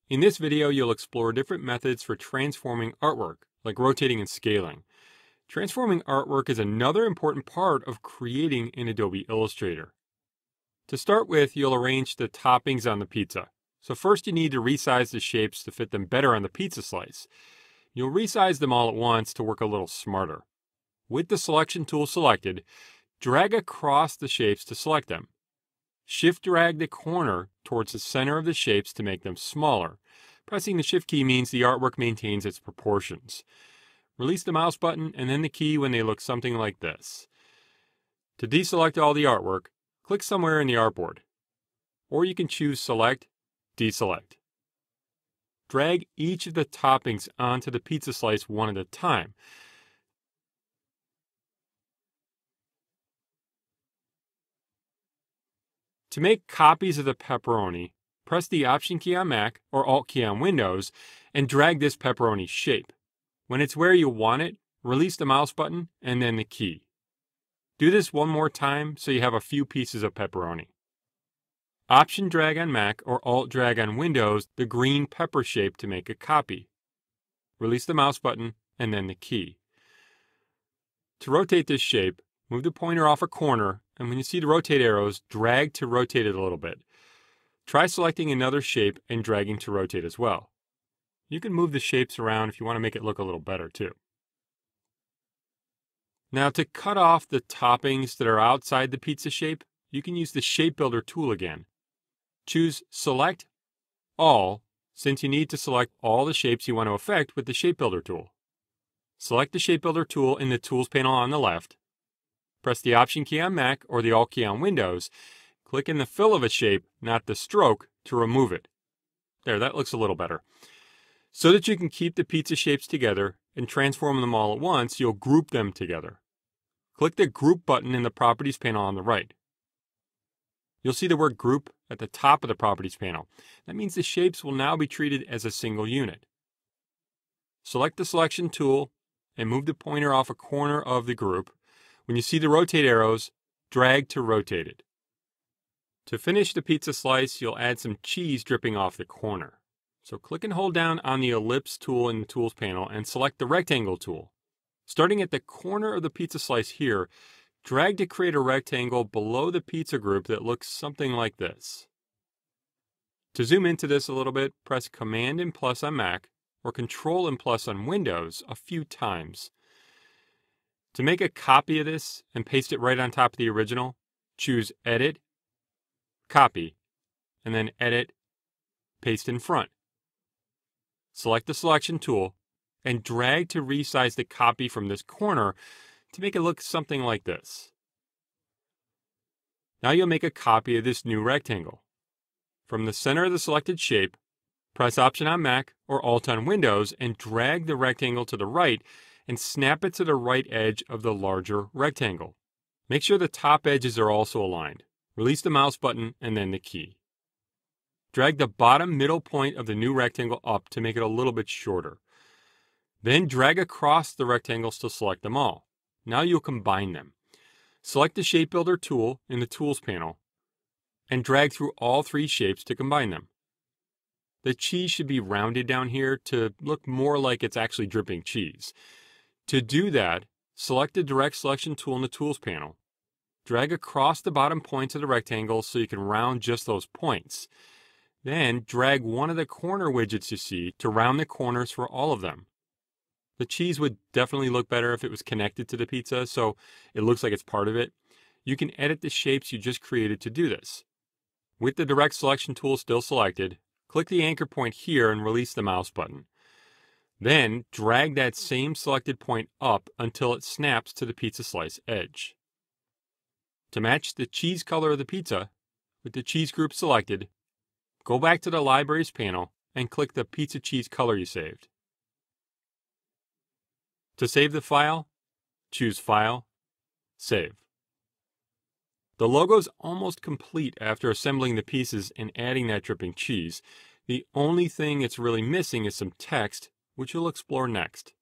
In this video, you'll explore different methods for transforming artwork, like rotating and scaling. Transforming artwork is another important part of creating in Adobe Illustrator. To start with, you'll arrange the toppings on the pizza. So first you need to resize the shapes to fit them better on the pizza slice. You'll resize them all at once to work a little smarter. With the selection tool selected, drag across the shapes to select them. Shift drag the corner towards the center of the shapes to make them smaller. Pressing the Shift key means the artwork maintains its proportions. Release the mouse button and then the key when they look something like this. To deselect all the artwork, click somewhere in the artboard. Or you can choose Select, Deselect. Drag each of the toppings onto the pizza slice one at a time. To make copies of the pepperoni, press the Option key on Mac or Alt key on Windows and drag this pepperoni shape. When it's where you want it, release the mouse button and then the key. Do this one more time so you have a few pieces of pepperoni. Option drag on Mac or Alt drag on Windows the green pepper shape to make a copy. Release the mouse button and then the key. To rotate this shape, move the pointer off a corner, and when you see the rotate arrows, drag to rotate it a little bit. Try selecting another shape and dragging to rotate as well. You can move the shapes around if you want to make it look a little better too. Now to cut off the toppings that are outside the pizza shape, you can use the Shape Builder tool again. Choose Select All, since you need to select all the shapes you want to affect with the Shape Builder tool. Select the Shape Builder tool in the Tools panel on the left. Press the Option key on Mac or the Alt key on Windows. Click in the fill of a shape, not the stroke, to remove it. There, that looks a little better. So that you can keep the pizza shapes together and transform them all at once, you'll group them together. Click the Group button in the Properties panel on the right. You'll see the word Group at the top of the Properties panel. That means the shapes will now be treated as a single unit. Select the Selection tool and move the pointer off a corner of the group. When you see the rotate arrows, drag to rotate it. To finish the pizza slice, you'll add some cheese dripping off the corner. So click and hold down on the Ellipse tool in the Tools panel and select the Rectangle tool. Starting at the corner of the pizza slice here, drag to create a rectangle below the pizza group that looks something like this. To zoom into this a little bit, press Command and plus on Mac or Control and plus on Windows a few times. To make a copy of this and paste it right on top of the original, choose Edit, Copy, and then Edit, Paste in Front. Select the Selection tool and drag to resize the copy from this corner to make it look something like this. Now you'll make a copy of this new rectangle. From the center of the selected shape, press Option on Mac or Alt on Windows and drag the rectangle to the right and snap it to the right edge of the larger rectangle. Make sure the top edges are also aligned. Release the mouse button and then the key. Drag the bottom middle point of the new rectangle up to make it a little bit shorter. Then drag across the rectangles to select them all. Now you'll combine them. Select the Shape Builder tool in the Tools panel and drag through all three shapes to combine them. The cheese should be rounded down here to look more like it's actually dripping cheese. To do that, select the Direct Selection tool in the Tools panel. Drag across the bottom points of the rectangle so you can round just those points. Then drag one of the corner widgets you see to round the corners for all of them. The cheese would definitely look better if it was connected to the pizza, so it looks like it's part of it. You can edit the shapes you just created to do this. With the Direct Selection tool still selected, click the anchor point here and release the mouse button. Then drag that same selected point up until it snaps to the pizza slice edge. To match the cheese color of the pizza, with the cheese group selected, go back to the Libraries panel and click the pizza cheese color you saved. To save the file, choose File, Save. The logo's almost complete after assembling the pieces and adding that dripping cheese. The only thing it's really missing is some text, which we'll explore next.